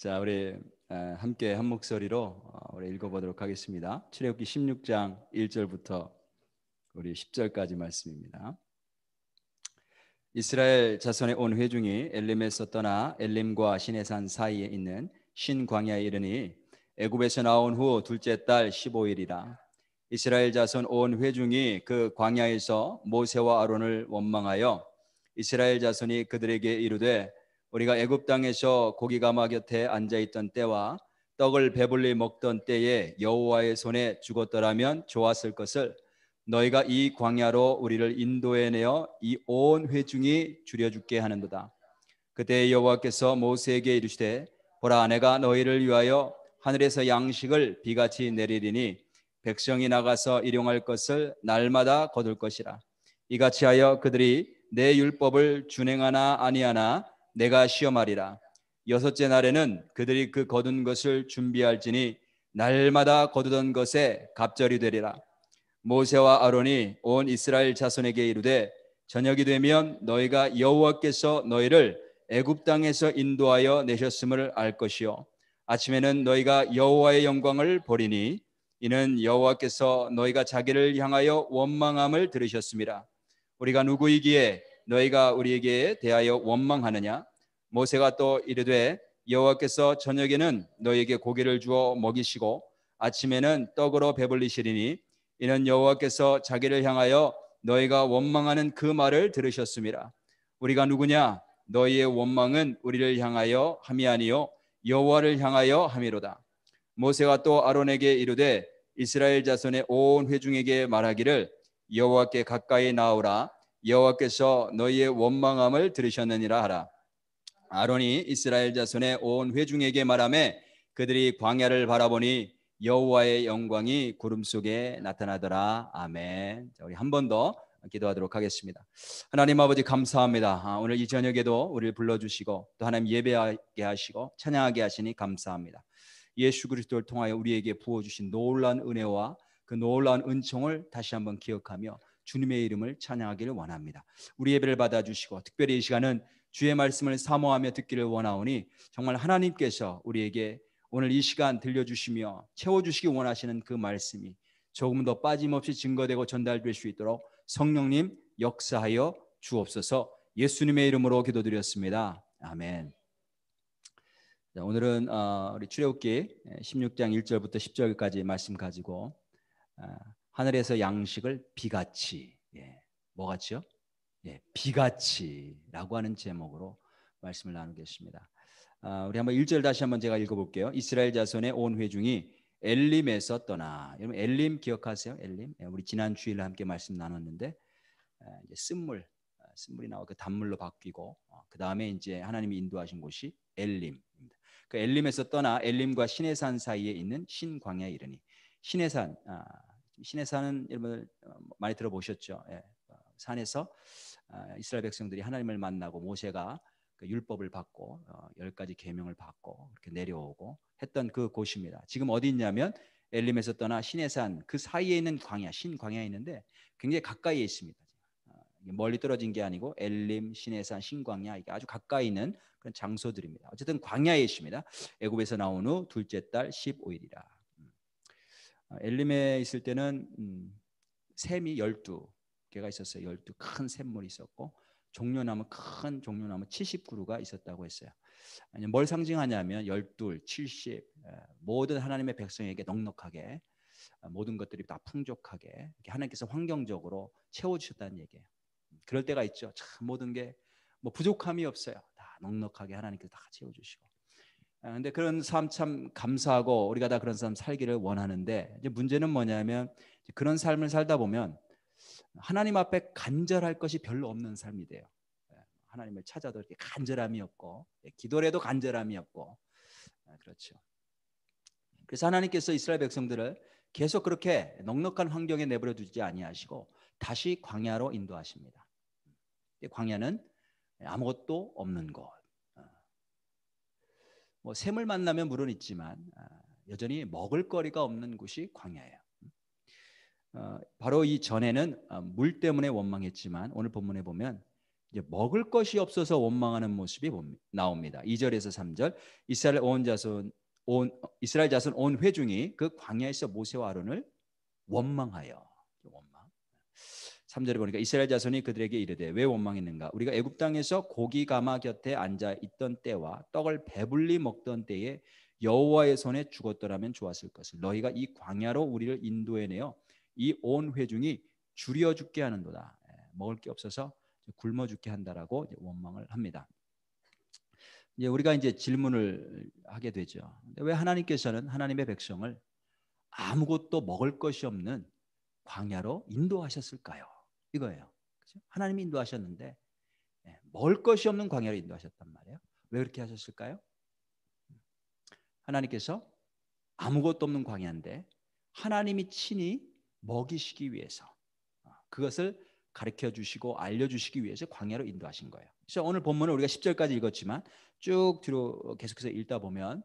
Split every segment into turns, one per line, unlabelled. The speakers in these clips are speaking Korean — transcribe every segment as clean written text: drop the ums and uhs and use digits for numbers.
자, 우리 함께 한 목소리로 우리 읽어보도록 하겠습니다. 출애굽기 16장 1절부터 우리 10절까지 말씀입니다. 이스라엘 자손의 온 회중이 엘림에서 떠나 엘림과 시내산 사이에 있는 신광야에 이르니 애굽에서 나온 후 둘째 달 15일이라. 이스라엘 자손 온 회중이 그 광야에서 모세와 아론을 원망하여 이스라엘 자손이 그들에게 이르되 우리가 애굽 땅에서 고기가마 곁에 앉아 있던 때와 떡을 배불리 먹던 때에 여호와의 손에 죽었더라면 좋았을 것을 너희가 이 광야로 우리를 인도해내어 이 온 회중이 줄여 죽게 하는도다. 그때 여호와께서 모세에게 이르시되 보라, 내가 너희를 위하여 하늘에서 양식을 비같이 내리리니 백성이 나가서 일용할 것을 날마다 거둘 것이라. 이같이 하여 그들이 내 율법을 준행하나 아니하나 내가 시험하리라. 여섯째 날에는 그들이 그 거둔 것을 준비할지니 날마다 거두던 것에 갑절이 되리라. 모세와 아론이 온 이스라엘 자손에게 이르되 저녁이 되면 너희가 여호와께서 너희를 애굽 땅에서 인도하여 내셨음을 알 것이요 아침에는 너희가 여호와의 영광을 보리니 이는 여호와께서 너희가 자기를 향하여 원망함을 들으셨음이라. 우리가 누구이기에 너희가 우리에게 대하여 원망하느냐? 모세가 또 이르되 여호와께서 저녁에는 너희에게 고기를 주어 먹이시고 아침에는 떡으로 배불리시리니 이는 여호와께서 자기를 향하여 너희가 원망하는 그 말을 들으셨음이라. 우리가 누구냐? 너희의 원망은 우리를 향하여 함이 아니요 여호와를 향하여 함이로다. 모세가 또 아론에게 이르되 이스라엘 자손의 온 회중에게 말하기를 여호와께 가까이 나오라. 여호와께서 너희의 원망함을 들으셨느니라 하라. 아론이 이스라엘 자손의 온 회중에게 말하매 그들이 광야를 바라보니 여호와의 영광이 구름 속에 나타나더라. 아멘. 자, 우리 한 번 더 기도하도록 하겠습니다. 하나님 아버지 감사합니다. 오늘 이 저녁에도 우리를 불러주시고 또 하나님 예배하게 하시고 찬양하게 하시니 감사합니다. 예수 그리스도를 통하여 우리에게 부어주신 놀라운 은혜와 그 놀라운 은총을 다시 한번 기억하며 주님의 이름을 찬양하기를 원합니다. 우리 예배를 받아주시고 특별히 이 시간은 주의 말씀을 사모하며 듣기를 원하오니 정말 하나님께서 우리에게 오늘 이 시간 들려주시며 채워주시기 원하시는 그 말씀이 조금 더 빠짐없이 증거되고 전달될 수 있도록 성령님 역사하여 주옵소서. 예수님의 이름으로 기도드렸습니다. 아멘. 자, 오늘은 우리 출애굽기 16장 1절부터 10절까지 말씀 가지고 하늘에서 양식을 비같이, 뭐같이요? 비같이라고 하는 제목으로 말씀을 나누겠습니다. 우리 한번 1절 다시 한번 제가 읽어볼게요. 이스라엘 자손의 온 회중이 엘림에서 떠나. 여러분 엘림 기억하세요? 엘림. 우리 지난 주일에 함께 말씀 나눴는데 이제 쓴물이 나와 그 단물로 바뀌고 그 다음에 이제 하나님이 인도하신 곳이 엘림입니다. 그 엘림에서 떠나 엘림과 시내산 사이에 있는 신광야에 이르니 시내산은 여러분 많이 들어보셨죠? 산에서 이스라엘 백성들이 하나님을 만나고 모세가 그 율법을 받고 10가지 계명을 받고 이렇게 내려오고 했던 그 곳입니다. 지금 어디 있냐면 엘림에서 떠나 시내산 그 사이에 있는 광야, 신광야에 있는데 굉장히 가까이에 있습니다. 멀리 떨어진 게 아니고 엘림, 시내산, 신광야 이게 아주 가까이 있는 그런 장소들입니다. 어쨌든 광야에 있습니다. 애굽에서 나온 후 둘째 달 15일이라. 엘림에 있을 때는 샘이 12개가 있었어요. 12 큰 샘물이 있었고 큰 종려나무 70그루가 있었다고 했어요. 뭘 상징하냐면 12, 70 모든 하나님의 백성에게 넉넉하게 모든 것들이 다 풍족하게 이렇게 하나님께서 환경적으로 채워주셨다는 얘기예요. 그럴 때가 있죠. 참 모든 게 뭐 부족함이 없어요. 다 넉넉하게 하나님께서 다 채워주시고. 근데 그런 삶 참 감사하고 우리가 다 그런 삶 살기를 원하는데 이제 문제는 뭐냐면 그런 삶을 살다 보면 하나님 앞에 간절할 것이 별로 없는 삶이 돼요. 하나님을 찾아도 이렇게 간절함이 없고 기도를 해도 간절함이 없고 그렇죠. 그래서 하나님께서 이스라엘 백성들을 계속 그렇게 넉넉한 환경에 내버려 두지 아니하시고 다시 광야로 인도하십니다. 광야는 아무것도 없는 곳. 뭐 샘을 만나면 물은 있지만 여전히 먹을 거리가 없는 곳이 광야예요. 바로 이 전에는 물 때문에 원망했지만 오늘 본문에 보면 이제 먹을 것이 없어서 원망하는 모습이 나옵니다. 2절에서 3절 이스라엘 자손 온 회중이 그 광야에서 모세와 아론을 원망하여 원망. 3절에 보니까 이스라엘 자손이 그들에게 이르되 왜 원망했는가? 우리가 애굽 땅에서 고기 가마 곁에 앉아 있던 때와 떡을 배불리 먹던 때에 여호와의 손에 죽었더라면 좋았을 것을 너희가 이 광야로 우리를 인도해내어 이 온 회중이 줄여 죽게 하는도다. 먹을 게 없어서 굶어 죽게 한다라고 원망을 합니다. 이제 우리가 이제 질문을 하게 되죠. 왜 하나님께서는 하나님의 백성을 아무것도 먹을 것이 없는 광야로 인도하셨을까요? 이거예요. 그렇죠? 하나님이 인도하셨는데 먹을 것이 없는 광야로 인도하셨단 말이에요. 왜 그렇게 하셨을까요? 하나님께서 아무것도 없는 광야인데 하나님이 친히 먹이시기 위해서 그것을 가르쳐 주시고 알려주시기 위해서 광야로 인도하신 거예요. 그래서 오늘 본문을 우리가 10절까지 읽었지만 쭉 뒤로 계속해서 읽다 보면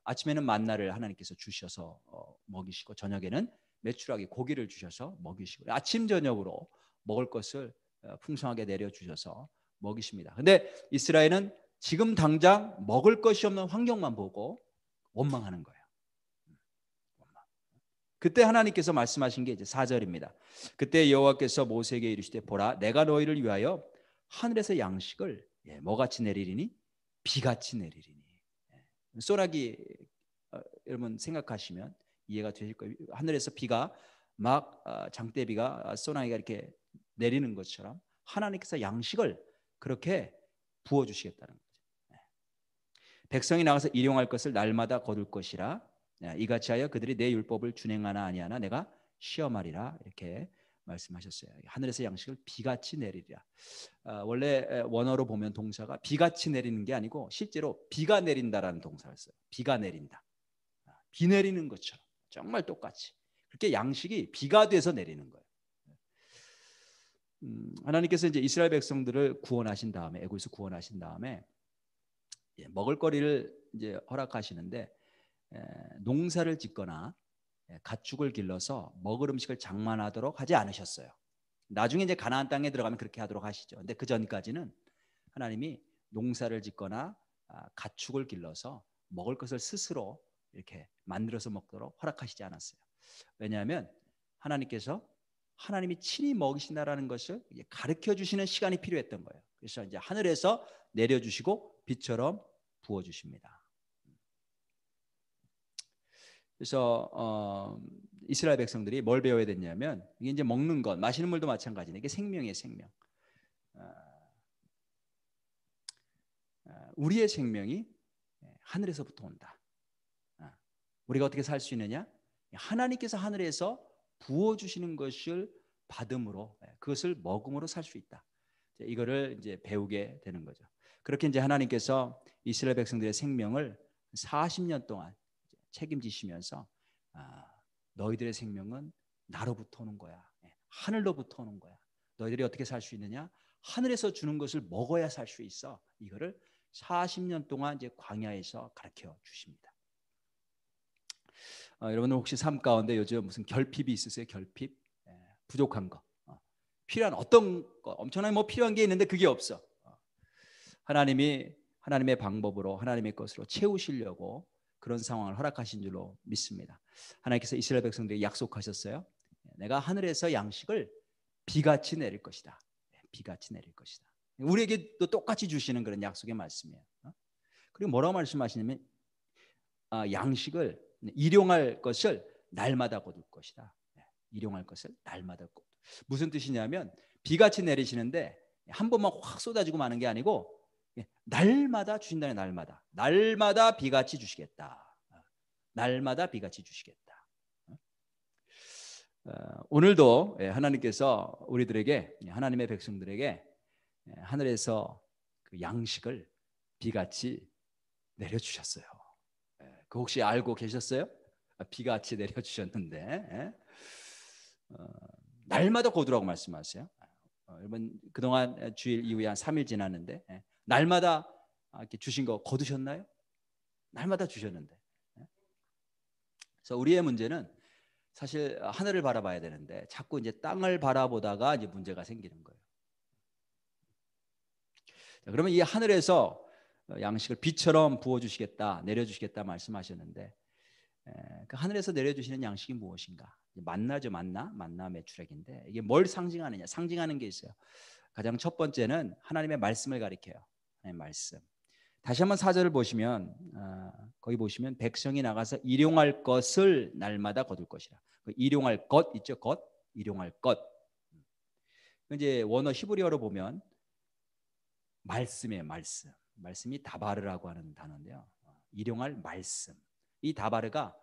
아침에는 만나를 하나님께서 주셔서 먹이시고 저녁에는 메추라기 고기를 주셔서 먹이시고 아침 저녁으로 먹을 것을 풍성하게 내려주셔서 먹이십니다. 그런데 이스라엘은 지금 당장 먹을 것이 없는 환경만 보고 원망하는 거예요. 그때 하나님께서 말씀하신 게 이제 4절입니다. 그때 여호와께서 모세에게 이르시되 보라 내가 너희를 위하여 하늘에서 양식을 뭐같이 내리리니 비같이 내리리니. 소나기 여러분 생각하시면 이해가 되실 거예요. 하늘에서 비가 막 장대비가 소나기가 이렇게 내리는 것처럼 하나님께서 양식을 그렇게 부어 주시겠다는 거죠. 백성이 나가서 일용할 것을 날마다 거둘 것이라 이같이 하여 그들이 내 율법을 준행하나 아니하나 내가 시험하리라 이렇게 말씀하셨어요. 하늘에서 양식을 비같이 내리리라. 원래 원어로 보면 동사가 비같이 내리는 게 아니고 실제로 비가 내린다라는 동사를 써요. 비가 내린다. 비 내리는 것처럼 정말 똑같이 그렇게 양식이 비가 돼서 내리는 거예요. 하나님께서 이제 이스라엘 백성들을 구원하신 다음에 애굽에서 구원하신 다음에 먹을거리를 이제 허락하시는데 농사를 짓거나 가축을 길러서 먹을 음식을 장만하도록 하지 않으셨어요. 나중에 이제 가나안 땅에 들어가면 그렇게 하도록 하시죠. 근데 그 전까지는 하나님이 농사를 짓거나 가축을 길러서 먹을 것을 스스로 이렇게 만들어서 먹도록 허락하시지 않았어요. 왜냐하면 하나님께서 하나님이 친히 먹이신다라는 것을 가르쳐 주시는 시간이 필요했던 거예요. 그래서 이제 하늘에서 내려주시고 비처럼 부어 주십니다. 그래서 이스라엘 백성들이 뭘 배워야 됐냐면 이게 이제 먹는 것, 마시는 물도 마찬가지인데 이게 생명이에요, 생명. 우리의 생명이 하늘에서부터 온다. 우리가 어떻게 살 수 있느냐? 하나님께서 하늘에서 부어주시는 것을 받음으로 그것을 먹음으로 살 수 있다. 이거를 이제 배우게 되는 거죠. 그렇게 이제 하나님께서 이스라엘 백성들의 생명을 40년 동안 책임지시면서 너희들의 생명은 나로부터 오는 거야. 하늘로부터 오는 거야. 너희들이 어떻게 살 수 있느냐? 하늘에서 주는 것을 먹어야 살 수 있어. 이거를 40년 동안 이제 광야에서 가르쳐 주십니다. 여러분들 혹시 삶 가운데 요즘 무슨 결핍이 있으세요? 결핍? 부족한 거. 필요한 어떤 거 엄청나게 뭐 필요한 게 있는데 그게 없어. 하나님이 하나님의 방법으로 하나님의 것으로 채우시려고 그런 상황을 허락하신 줄로 믿습니다. 하나님께서 이스라엘 백성들에게 약속하셨어요. 내가 하늘에서 양식을 비같이 내릴 것이다. 비같이 내릴 것이다. 우리에게도 똑같이 주시는 그런 약속의 말씀이에요. 그리고 뭐라고 말씀하시냐면 양식을 일용할 것을 날마다 거둘 것이다. 일용할 것을 날마다 거둘. 무슨 뜻이냐면 비같이 내리시는데 한 번만 확 쏟아지고 마는 게 아니고 날마다 주신다는 날마다 비같이 주시겠다. 날마다 비같이 주시겠다. 오늘도 하나님께서 우리들에게 하나님의 백성들에게 하늘에서 그 양식을 비같이 내려주셨어요. 그 혹시 알고 계셨어요? 비같이 내려주셨는데 날마다 거두라고 말씀하세요. 여러분 그동안 주일 이후에 한 3일 지났는데 날마다 이렇게 주신 거 거두셨나요? 날마다 주셨는데. 그래서 우리의 문제는 사실 하늘을 바라봐야 되는데 자꾸 이제 땅을 바라보다가 이제 문제가 생기는 거예요. 그러면 이 하늘에서 양식을 비처럼 부어주시겠다, 내려주시겠다 말씀하셨는데, 그 하늘에서 내려주시는 양식이 무엇인가? 만나죠, 만나 매출액인데 이게 뭘 상징하느냐? 상징하는 게 있어요. 가장 첫 번째는 하나님의 말씀을 가리켜요. 하나님의 말씀. 다시 한번 4절을 보시면 거기 보시면 백성이 나가서 일용할 것을 날마다 거둘 것이라. 그 일용할 것 있죠, 것, 일용할 것. 이제 원어 히브리어로 보면 말씀이에요, 말씀. 말씀이 다바르라고 하는 단어인데요. 일용할 말씀. 이 다바르가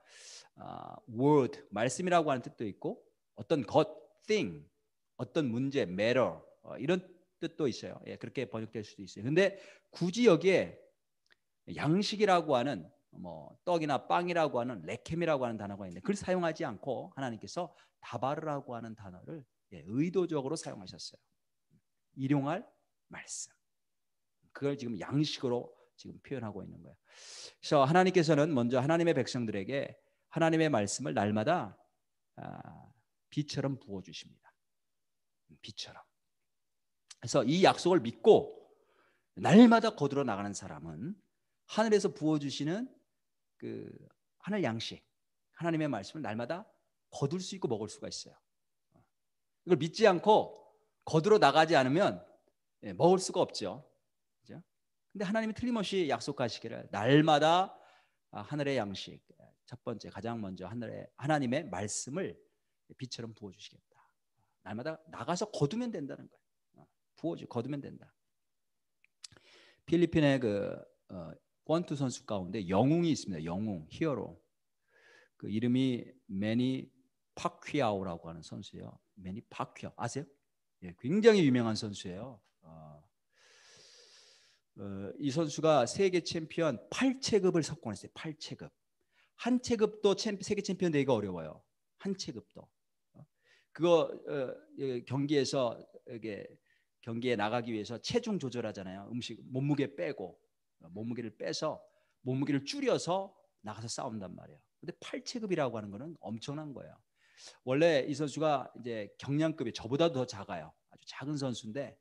word, 말씀이라고 하는 뜻도 있고 어떤 것, thing, 어떤 문제, matter 이런 뜻도 있어요. 예, 그렇게 번역될 수도 있어요. 근데 굳이 여기에 양식이라고 하는 뭐 떡이나 빵이라고 하는 레켐이라고 하는 단어가 있는데 그걸 사용하지 않고 하나님께서 다바르라고 하는 단어를 의도적으로 사용하셨어요. 일용할 말씀. 그걸 지금 양식으로 지금 표현하고 있는 거예요. 그래서 하나님께서는 먼저 하나님의 백성들에게 하나님의 말씀을 날마다 비처럼 부어 주십니다. 비처럼. 그래서 이 약속을 믿고 날마다 거들어 나가는 사람은 하늘에서 부어 주시는 그 하늘 양식, 하나님의 말씀을 날마다 거둘 수 있고 먹을 수가 있어요. 이걸 믿지 않고 거들어 나가지 않으면 먹을 수가 없죠. 그죠? 근데 하나님이 틀림없이 약속하시기를 날마다 하늘의 양식, 첫 번째 가장 먼저 하나님의 말씀을 비처럼 부어 주시겠다. 날마다 나가서 거두면 된다는 거예요. 거두면 된다. 필리핀의 권투 선수 가운데 영웅이 있습니다. 영웅, 히어로. 그 이름이 매니 파퀴아오라고 하는 선수예요. 매니 파퀴아오 아세요? 예, 굉장히 유명한 선수예요. 이 선수가 세계 챔피언 8체급을 석권했어요. 8체급. 한 체급도 세계 챔피언 되기가 어려워요. 한 체급도. 그거 경기에서 경기에 나가기 위해서 체중 조절하잖아요. 몸무게 빼고 몸무게를 빼서 몸무게를 줄여서 나가서 싸운단 말이에요. 근데 8체급이라고 하는 거는 엄청난 거예요. 원래 이 선수가 이제 경량급이 저보다 더 작아요. 아주 작은 선수인데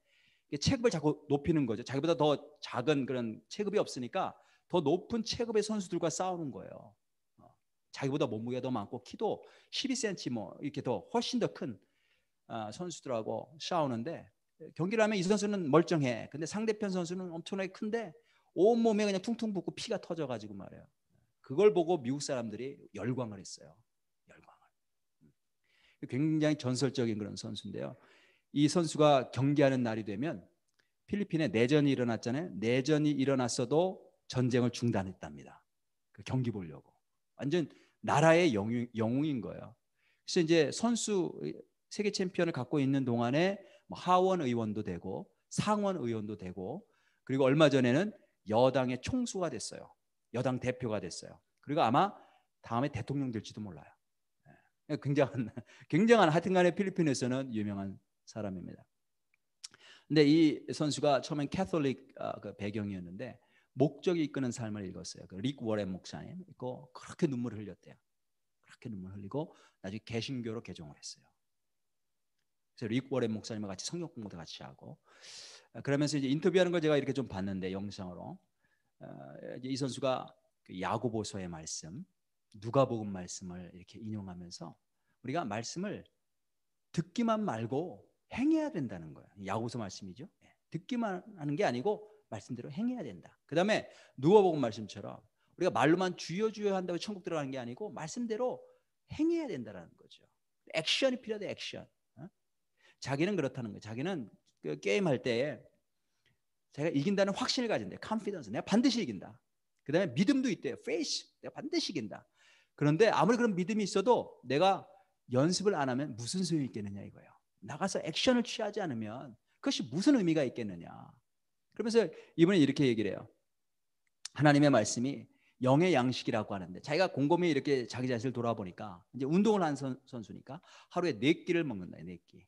체급을 자꾸 높이는 거죠. 자기보다 더 작은 그런 체급이 없으니까 더 높은 체급의 선수들과 싸우는 거예요. 자기보다 몸무게가 더 많고 키도 12cm 뭐 이렇게 더 훨씬 더 큰 선수들하고 싸우는데 경기를 하면 이 선수는 멀쩡해. 근데 상대편 선수는 엄청나게 큰데 온몸에 그냥 퉁퉁 붓고 피가 터져가지고 말이에요. 그걸 보고 미국 사람들이 열광을 했어요. 열광을. 굉장히 전설적인 그런 선수인데요. 이 선수가 경기하는 날이 되면 필리핀에 내전이 일어났잖아요. 내전이 일어났어도 전쟁을 중단했답니다. 그 경기 보려고. 완전 나라의 영웅인 거예요. 그래서 이제 선수 세계 챔피언을 갖고 있는 동안에 하원 의원도 되고 상원 의원도 되고 그리고 얼마 전에는 여당의 총수가 됐어요. 여당 대표가 됐어요. 그리고 아마 다음에 대통령 될지도 몰라요. 굉장한 하여튼간에 필리핀에서는 유명한 사람입니다. 근데 이 선수가 처음엔 캐톨릭 그 배경이었는데 목적이 이끄는 삶을 읽었어요. 릭 워렌 목사님 있고 그렇게 눈물을 흘렸대요. 그렇게 눈물 흘리고 나중에 개신교로 개종을 했어요. 그래서 릭 워렌 목사님과 같이 성경 공부도 같이 하고 그러면서 이제 인터뷰하는 걸 제가 이렇게 좀 봤는데 영상으로 이제 이 선수가 그 야고보서의 말씀, 누가복음 말씀을 이렇게 인용하면서 우리가 말씀을 듣기만 말고 행해야 된다는 거예요. 야고보서 말씀이죠. 듣기만 하는 게 아니고 말씀대로 행해야 된다. 그 다음에 누가복음 말씀처럼 우리가 말로만 주여 주여 한다고 천국 들어가는 게 아니고 말씀대로 행해야 된다는 거죠. 액션이 필요하다. 액션. 자기는 그렇다는 거예요. 자기는 그 게임할 때에 자기가 이긴다는 확신을 가진대. confidence. 내가 반드시 이긴다. 그 다음에 믿음도 있대요. faith. 내가 반드시 이긴다. 그런데 아무리 그런 믿음이 있어도 내가 연습을 안 하면 무슨 소용이 있겠느냐 이거예요. 나가서 액션을 취하지 않으면 그것이 무슨 의미가 있겠느냐. 그러면서 이분이 이렇게 얘기를 해요. 하나님의 말씀이 영의 양식이라고 하는데 자기가 곰곰이 이렇게 자기 자신을 돌아보니까 이제 운동을 한 선수니까 하루에 4끼를 먹는다. 4끼.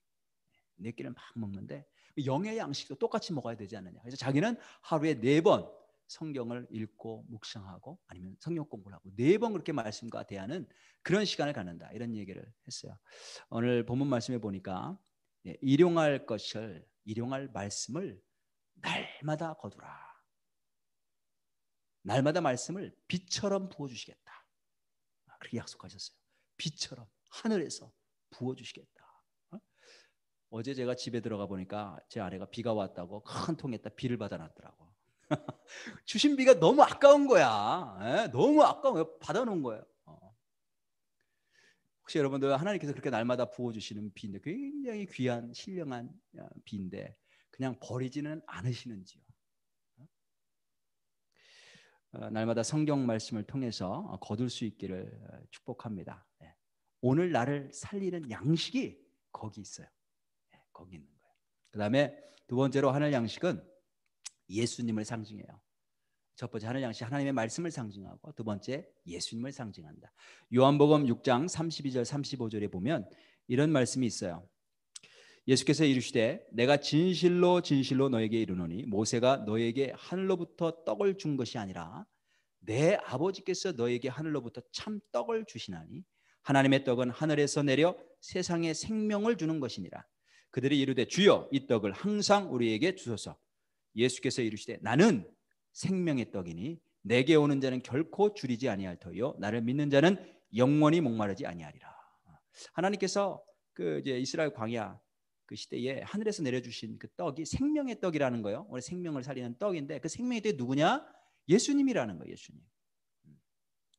4끼를 막 먹는데 영의 양식도 똑같이 먹어야 되지 않느냐. 그래서 자기는 하루에 4번 성경을 읽고 묵상하고 아니면 성경 공부를 하고 4번 그렇게 말씀과 대하는 그런 시간을 갖는다. 이런 얘기를 했어요. 오늘 본문 말씀에 보니까 일용할 말씀을 날마다 거두라. 날마다 말씀을 비처럼 부어주시겠다. 그렇게 약속하셨어요. 비처럼 하늘에서 부어주시겠다. 어제 제가 집에 들어가 보니까 제 아내가 비가 왔다고 큰 통에다 비를 받아놨더라고. 주신 비가 너무 아까운 거야. 너무 아까워요. 받아놓은 거예요. 혹시 여러분들 하나님께서 그렇게 날마다 부어주시는 비인데 굉장히 귀한 신령한 비인데 그냥 버리지는 않으시는지요? 날마다 성경 말씀을 통해서 거둘 수 있기를 축복합니다. 오늘 나를 살리는 양식이 거기 있어요. 거기 있는 거예요. 그 다음에 두 번째로 하늘 양식은 예수님을 상징해요. 첫 번째 하늘 양식 하나님의 말씀을 상징하고 두 번째 예수님을 상징한다. 요한복음 6장 32절 35절에 보면 이런 말씀이 있어요. 예수께서 이르시되 내가 진실로 진실로 너에게 이르노니 모세가 너에게 하늘로부터 떡을 준 것이 아니라 내 아버지께서 너에게 하늘로부터 참 떡을 주시나니 하나님의 떡은 하늘에서 내려 세상에 생명을 주는 것이니라. 그들이 이르되 주여 이 떡을 항상 우리에게 주소서. 예수께서 이르시되 나는 생명의 떡이니 내게 오는 자는 결코 줄이지 아니할 터요 나를 믿는 자는 영원히 목마르지 아니하리라. 하나님께서 그 이제 이스라엘 광야 그 시대에 하늘에서 내려주신 그 떡이 생명의 떡이라는 거예요. 우리 생명을 살리는 떡인데 그 생명의 떡이 누구냐? 예수님이라는 거예요. 예수님.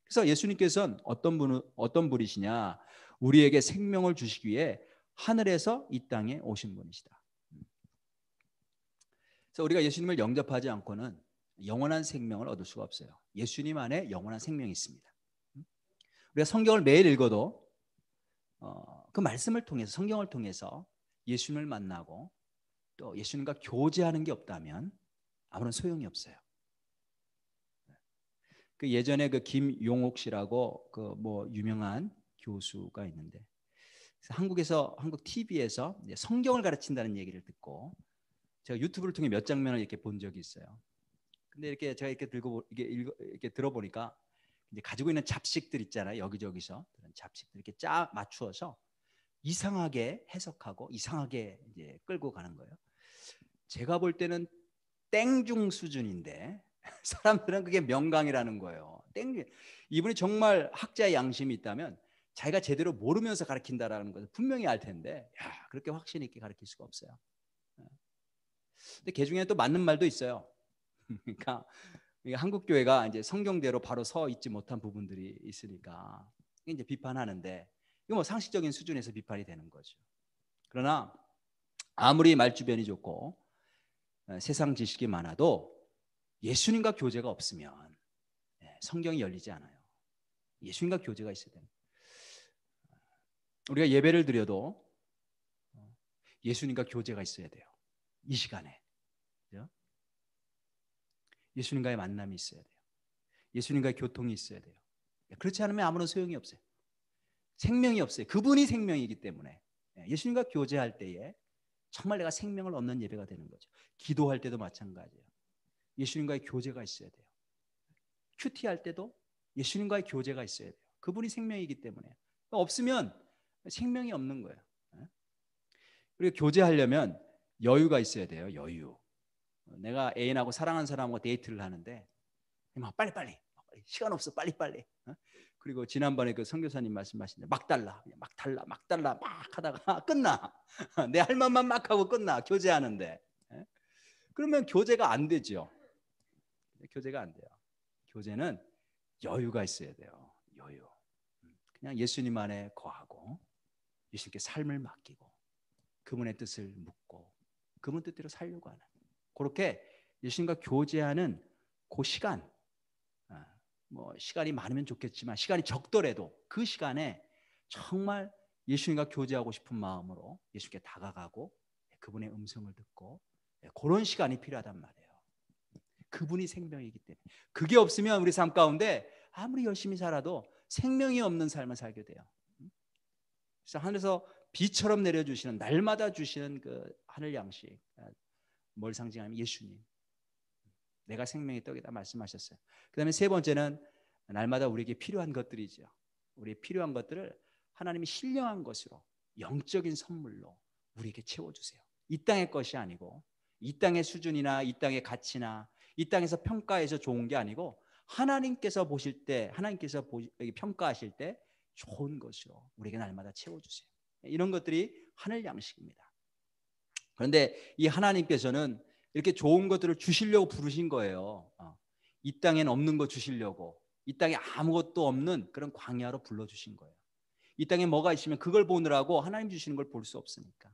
그래서 예수님께서는 어떤 분이시냐? 우리에게 생명을 주시기 위해 하늘에서 이 땅에 오신 분이시다. 그래서 우리가 예수님을 영접하지 않고는 영원한 생명을 얻을 수가 없어요. 예수님 안에 영원한 생명이 있습니다. 우리가 성경을 매일 읽어도 그 말씀을 통해서 성경을 통해서 예수님을 만나고 또 예수님과 교제하는 게 없다면 아무런 소용이 없어요. 그 예전에 그 김용옥 씨라고 그 뭐 유명한 교수가 있는데 한국 TV에서 성경을 가르친다는 얘기를 듣고 제가 유튜브를 통해 몇 장면을 이렇게 본 적이 있어요. 근데 이렇게 제가 이렇게 이렇게 들어보니까 이제 가지고 있는 잡식들 있잖아요. 여기저기서 그런 잡식들 이렇게 짜 맞추어서 이상하게 해석하고 이상하게 이제 끌고 가는 거예요. 제가 볼 때는 땡중 수준인데 사람들은 그게 명강이라는 거예요. 땡. 이분이 정말 학자의 양심이 있다면 자기가 제대로 모르면서 가르친다라는 것을 분명히 알 텐데 그렇게 확신 있게 가르칠 수가 없어요. 근데 그 중에 또 맞는 말도 있어요. 그러니까 한국 교회가 이제 성경대로 바로 서 있지 못한 부분들이 있으니까 이제 비판하는데 이거 뭐 상식적인 수준에서 비판이 되는 거죠. 그러나 아무리 말주변이 좋고 세상 지식이 많아도 예수님과 교제가 없으면 성경이 열리지 않아요. 예수님과 교제가 있어야 됩니다. 우리가 예배를 드려도 예수님과 교제가 있어야 돼요. 이 시간에. 그렇죠? 예수님과의 만남이 있어야 돼요. 예수님과의 교통이 있어야 돼요. 그렇지 않으면 아무런 소용이 없어요. 생명이 없어요. 그분이 생명이기 때문에 예수님과 교제할 때에 정말 내가 생명을 얻는 예배가 되는 거죠. 기도할 때도 마찬가지예요. 예수님과의 교제가 있어야 돼요. 큐티할 때도 예수님과의 교제가 있어야 돼요. 그분이 생명이기 때문에 없으면 생명이 없는 거예요. 그리고 교제하려면 여유가 있어야 돼요. 여유. 내가 애인하고 사랑하는 사람하고 데이트를 하는데 막 빨리 시간 없어 빨리. 그리고 지난번에 그 선교사님 말씀하신 막 달라 막 하다가 끝나. 내 할 말만 막 하고 끝나. 교제하는데 그러면 교제가 안 되죠. 교제가 안 돼요. 교제는 여유가 있어야 돼요. 여유. 그냥 예수님 안에 거하고 예수님께 삶을 맡기고 그분의 뜻을 묻고 그분 뜻대로 살려고 하는 그렇게 예수님과 교제하는 그 시간 뭐 시간이 많으면 좋겠지만 시간이 적더라도 그 시간에 정말 예수님과 교제하고 싶은 마음으로 예수님께 다가가고 그분의 음성을 듣고 그런 시간이 필요하단 말이에요. 그분이 생명이기 때문에 그게 없으면 우리 삶 가운데 아무리 열심히 살아도 생명이 없는 삶을 살게 돼요. 그래서 하늘에서 비처럼 내려주시는 날마다 주시는 그 하늘 양식 뭘 상징하면 예수님 내가 생명의 떡이다 말씀하셨어요. 그 다음에 세 번째는 날마다 우리에게 필요한 것들이죠. 우리의 필요한 것들을 하나님이 신령한 것으로 영적인 선물로 우리에게 채워주세요. 이 땅의 것이 아니고 이 땅의 수준이나 이 땅의 가치나 이 땅에서 평가해서 좋은 게 아니고 하나님께서 보실 때, 하나님께서 평가하실 때 좋은 것으로 우리에게 날마다 채워주세요. 이런 것들이 하늘 양식입니다. 그런데 이 하나님께서는 이렇게 좋은 것들을 주시려고 부르신 거예요. 이 땅엔 없는 거 주시려고, 이 땅에 아무것도 없는 그런 광야로 불러주신 거예요. 이 땅에 뭐가 있으면 그걸 보느라고 하나님 주시는 걸 볼 수 없으니까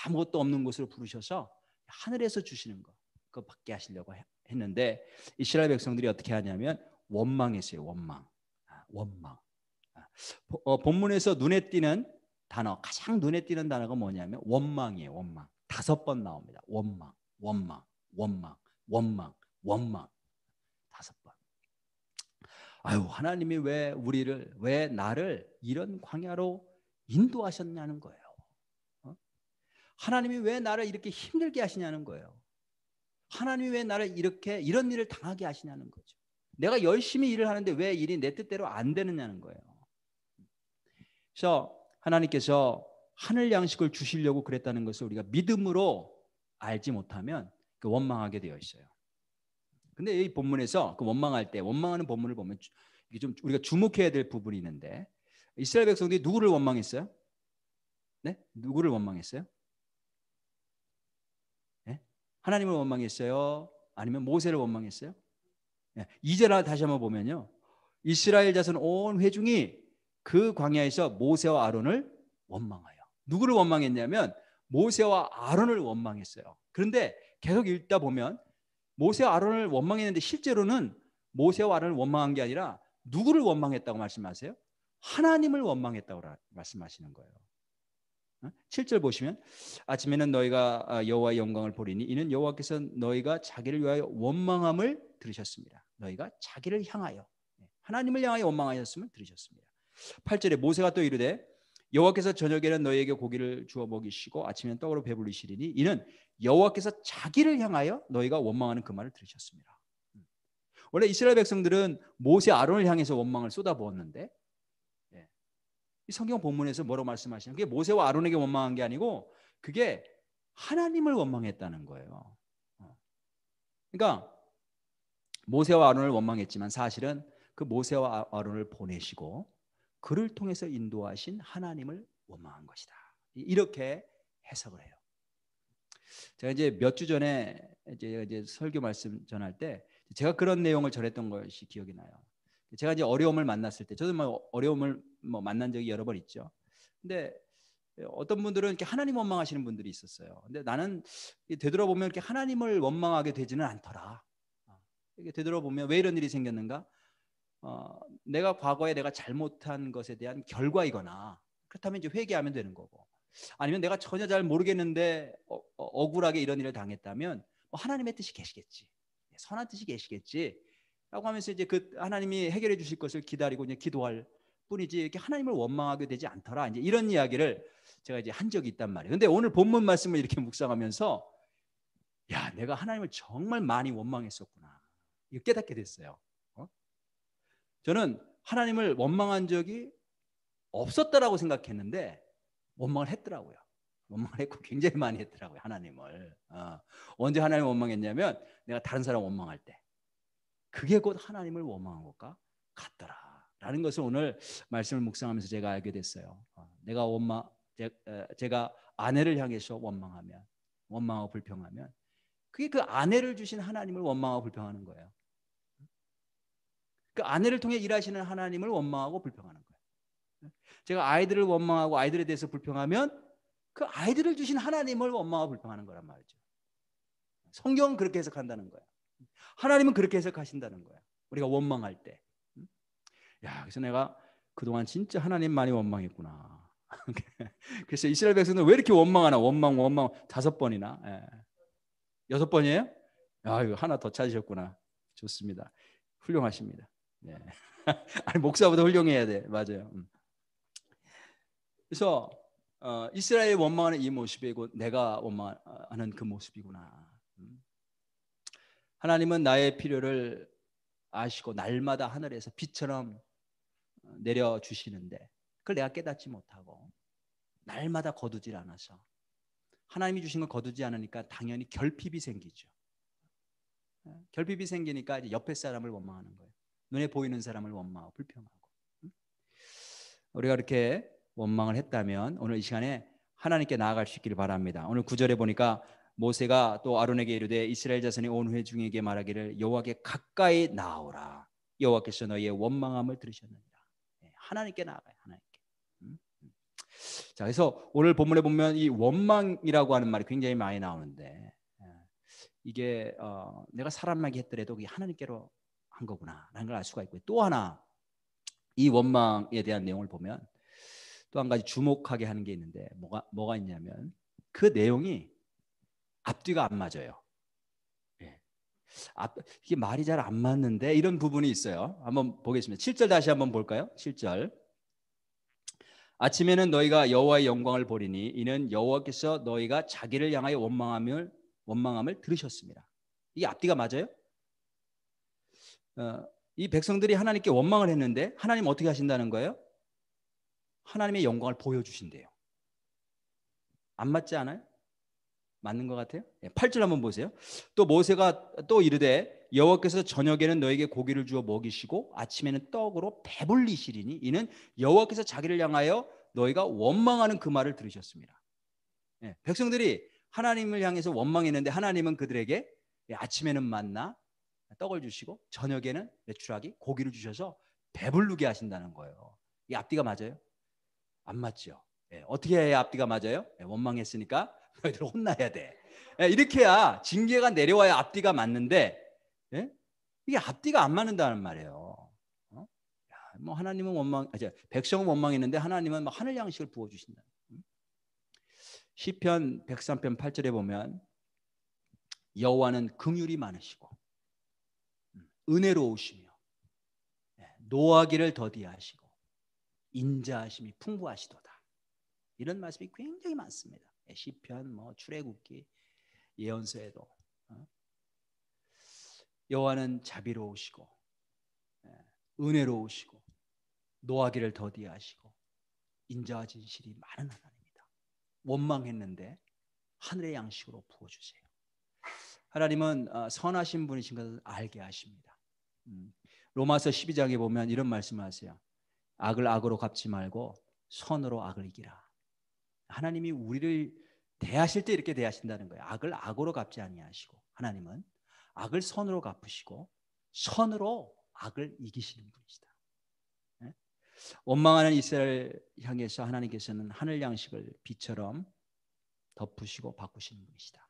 아무것도 없는 곳으로 부르셔서 하늘에서 주시는 거, 그거 받게 하시려고 했는데 이스라엘 백성들이 어떻게 하냐면 원망했어요. 원망. 본문에서 눈에 띄는 단어, 가장 눈에 띄는 단어가 뭐냐면 원망이에요. 원망. 5번 나옵니다. 원망. 5번. 아유, 하나님이 왜 나를 이런 광야로 인도하셨냐는 거예요. 하나님이 왜 나를 이렇게 힘들게 하시냐는 거예요. 하나님이 왜 나를 이런 일을 당하게 하시냐는 거죠. 내가 열심히 일을 하는데 왜 일이 내 뜻대로 안 되느냐는 거예요. 그래서 하나님께서 하늘 양식을 주시려고 그랬다는 것을 우리가 믿음으로 알지 못하면 원망하게 되어 있어요. 근데 이 본문에서 그 원망하는 본문을 보면 이게 좀 우리가 주목해야 될 부분이 있는데 이스라엘 백성들이 누구를 원망했어요? 네? 누구를 원망했어요? 네? 하나님을 원망했어요? 아니면 모세를 원망했어요? 네. 2절 다시 한번 보면요. 이스라엘 자손 온 회중이 그 광야에서 모세와 아론을 원망하여. 누구를 원망했냐면 모세와 아론을 원망했어요. 그런데 계속 읽다 보면 모세와 아론을 원망했는데 실제로는 모세와 아론을 원망한 게 아니라 누구를 원망했다고 말씀하세요? 하나님을 원망했다고 말씀하시는 거예요. 7절 보시면 아침에는 너희가 여호와의 영광을 보리니 이는 여호와께서 너희가 자기를 위하여 원망함을 들으셨습니다. 너희가 자기를 향하여 하나님을 향하여 원망하였음을 들으셨습니다. 8절에 모세가 또 이르되 여호와께서 저녁에는 너희에게 고기를 주어 먹이시고 아침에는 떡으로 배불리시리니 이는 여호와께서 자기를 향하여 너희가 원망하는 그 말을 들으셨습니다. 원래 이스라엘 백성들은 모세 아론을 향해서 원망을 쏟아부었는데 이 성경 본문에서 뭐라고 말씀하시는 게 모세와 아론에게 원망한 게 아니고 그게 하나님을 원망했다는 거예요. 그러니까 모세와 아론을 원망했지만 사실은 그 모세와 아론을 보내시고 그를 통해서 인도하신 하나님을 원망한 것이다. 이렇게 해석을 해요. 제가 이제 몇 주 전에 이제 설교 말씀 전할 때 제가 그런 내용을 전했던 것이 기억이 나요. 제가 이제 어려움을 만났을 때 저도 어려움을 만난 적이 여러 번 있죠. 근데 어떤 분들은 이렇게 하나님 원망하시는 분들이 있었어요. 근데 나는 되돌아보면 이렇게 하나님을 원망하게 되지는 않더라. 이게 되돌아보면 왜 이런 일이 생겼는가? 내가 과거에 내가 잘못한 것에 대한 결과이거나 그렇다면 이제 회개하면 되는 거고 아니면 내가 전혀 잘 모르겠는데 억울하게 이런 일을 당했다면 하나님의 뜻이 계시겠지. 선한 뜻이 계시겠지. 라고 하면서 이제 그 하나님이 해결해 주실 것을 기다리고 이제 기도할 뿐이지 이렇게 하나님을 원망하게 되지 않더라. 이제 이런 이야기를 제가 이제 한 적이 있단 말이에요. 근데 오늘 본문 말씀을 이렇게 묵상하면서 야, 내가 하나님을 정말 많이 원망했었구나. 이거 깨닫게 됐어요. 저는 하나님을 원망한 적이 없었다라고 생각했는데 원망을 했더라고요. 원망을 했고 굉장히 많이 했더라고요. 하나님을. 언제 하나님을 원망했냐면 내가 다른 사람 원망할 때 그게 곧 하나님을 원망한 것과 같더라라는 것을 오늘 말씀을 묵상하면서 제가 알게 됐어요. 제가 아내를 향해서 원망하고 불평하면 그게 그 아내를 주신 하나님을 원망하고 불평하는 거예요. 그 아내를 통해 일하시는 하나님을 원망하고 불평하는 거예요. 제가 아이들을 원망하고 아이들에 대해서 불평하면 그 아이들을 주신 하나님을 원망하고 불평하는 거란 말이죠. 성경은 그렇게 해석한다는 거예요. 하나님은 그렇게 해석하신다는 거예요. 우리가 원망할 때. 야, 그래서 내가 그동안 진짜 하나님 많이 원망했구나. 그래서 이스라엘 백성들 왜 이렇게 원망하나? 원망 5번이나. 6번이에요? 야, 이거 하나 더 찾으셨구나. 좋습니다. 훌륭하십니다. 네. 아니, 목사보다 훌륭해야 돼. 맞아요. 그래서 이스라엘 원망하는 이 모습이고 내가 원망하는 그 모습이구나. 하나님은 나의 필요를 아시고 날마다 하늘에서 빛처럼 내려주시는데 그걸 내가 깨닫지 못하고 날마다 거두질 않아서 하나님이 주신 걸 거두지 않으니까 당연히 결핍이 생기죠. 결핍이 생기니까 이제 옆에 사람을 원망하는 거예요. 눈에 보이는 사람을 원망하고 불평하고. 우리가 이렇게 원망을 했다면 오늘 이 시간에 하나님께 나아갈 수 있기를 바랍니다. 오늘 9절에 보니까 모세가 또 아론에게 이르되 이스라엘 자손이 온 회중에게 말하기를 여호와께 가까이 나아오라. 여호와께서 너희의 원망함을 들으셨느니라. 하나님께 나아가요. 하나님께. 자, 그래서 오늘 본문에 보면 이 원망이라고 하는 말이 굉장히 많이 나오는데 이게 내가 사람에게 했더라도 그게 하나님께로 한 거구나라는 걸 알 수가 있고요. 또 하나 이 원망에 대한 내용을 보면 또 한 가지 주목하게 하는 게 있는데 뭐가 있냐면 그 내용이 앞뒤가 안 맞아요. 이게 말이 잘 안 맞는데 이런 부분이 있어요. 한번 보겠습니다. 7절 다시 한번 볼까요? 7절. 아침에는 너희가 여호와의 영광을 보리니 이는 여호와께서 너희가 자기를 향하여 원망함을 들으셨습니다. 이게 앞뒤가 맞아요? 이 백성들이 하나님께 원망을 했는데 하나님 어떻게 하신다는 거예요? 하나님의 영광을 보여주신대요. 안 맞지 않아요? 맞는 것 같아요? 8절 한번 보세요. 또 모세가 또 이르되 여호와께서 저녁에는 너에게 고기를 주어 먹이시고 아침에는 떡으로 배불리시리니 이는 여호와께서 자기를 향하여 너희가 원망하는 그 말을 들으셨습니다. 백성들이 하나님을 향해서 원망했는데 하나님은 그들에게 아침에는 만나 떡을 주시고 저녁에는 메추라기 고기를 주셔서 배불르게 하신다는 거예요. 이 앞뒤가 맞아요? 안 맞죠? 어떻게 해야 앞뒤가 맞아요? 원망했으니까 너희들 혼나야 돼. 이렇게 해야 징계가 내려와야 앞뒤가 맞는데 이게 앞뒤가 안 맞는다는 말이에요. 뭐 하나님은 백성은 원망했는데 하나님은 막 하늘 양식을 부어주신다. 시편 103편 8절에 보면 여호와는 긍휼이 많으시고 은혜로우시며 노하기를 더디하시고 인자하심이 풍부하시도다. 이런 말씀이 굉장히 많습니다. 시편, 출애굽기, 예언서에도 여호와는 자비로우시고 은혜로우시고 노하기를 더디하시고 인자와 진실이 많은 하나님이다. 원망했는데 하늘의 양식으로 부어주세요. 하나님은 선하신 분이신 것을 알게 하십니다. 로마서 12장에 보면 이런 말씀을 하세요. 악을 악으로 갚지 말고 선으로 악을 이기라. 하나님이 우리를 대하실 때 이렇게 대하신다는 거예요. 악을 악으로 갚지 아니하시고 하나님은 악을 선으로 갚으시고 선으로 악을 이기시는 분이시다. 원망하는 이스라엘 향해서 하나님께서는 하늘 양식을 비처럼 덮으시고 바꾸시는 분이시다.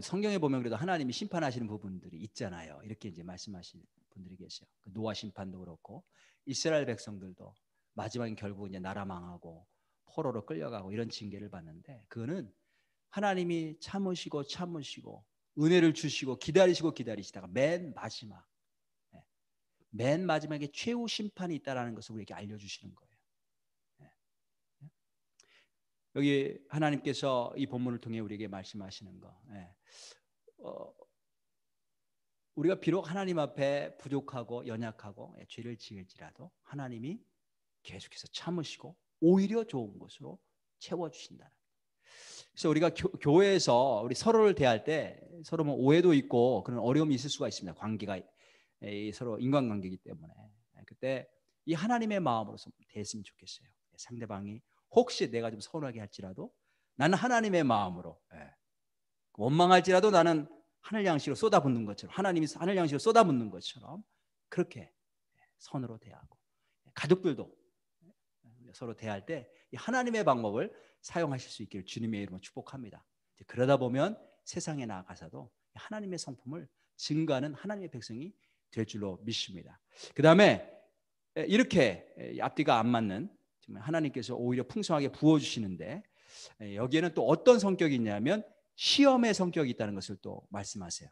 성경에 보면 그래도 하나님이 심판하시는 부분들이 있잖아요. 이렇게 이제 말씀하시는 분들이 계세요. 노아 심판도 그렇고 이스라엘 백성들도 마지막엔 결국 이제 나라 망하고 포로로 끌려가고 이런 징계를 받는데 그거는 하나님이 참으시고 은혜를 주시고 기다리시다가 맨 마지막에 최후 심판이 있다라는 것을 우리에게 알려주시는 거예요. 여기 하나님께서 이 본문을 통해 우리에게 말씀하시는 거, 우리가 비록 하나님 앞에 부족하고 연약하고 죄를 지을지라도 하나님이 계속해서 참으시고 오히려 좋은 것으로 채워주신다는. 그래서 우리가 교회에서 우리 서로를 대할 때 서로 오해도 있고 그런 어려움이 있을 수가 있습니다. 관계가 서로 인간관계이기 때문에 그때 이 하나님의 마음으로서 대했으면 좋겠어요. 상대방이 혹시 내가 좀 서운하게 할지라도 나는 하나님의 마음으로 원망할지라도 나는 하늘 양식으로 쏟아붓는 것처럼 하나님이 하늘 양식으로 쏟아붓는 것처럼 그렇게 선으로 대하고 가족들도 서로 대할 때 이 하나님의 방법을 사용하실 수 있기를 주님의 이름으로 축복합니다. 그러다 보면 세상에 나가서도 하나님의 성품을 증거하는 하나님의 백성이 될 줄로 믿습니다. 그 다음에 이렇게 앞뒤가 안 맞는 하나님께서 오히려 풍성하게 부어주시는데 여기에는 또 어떤 성격이 있냐면 시험의 성격이 있다는 것을 또 말씀하세요.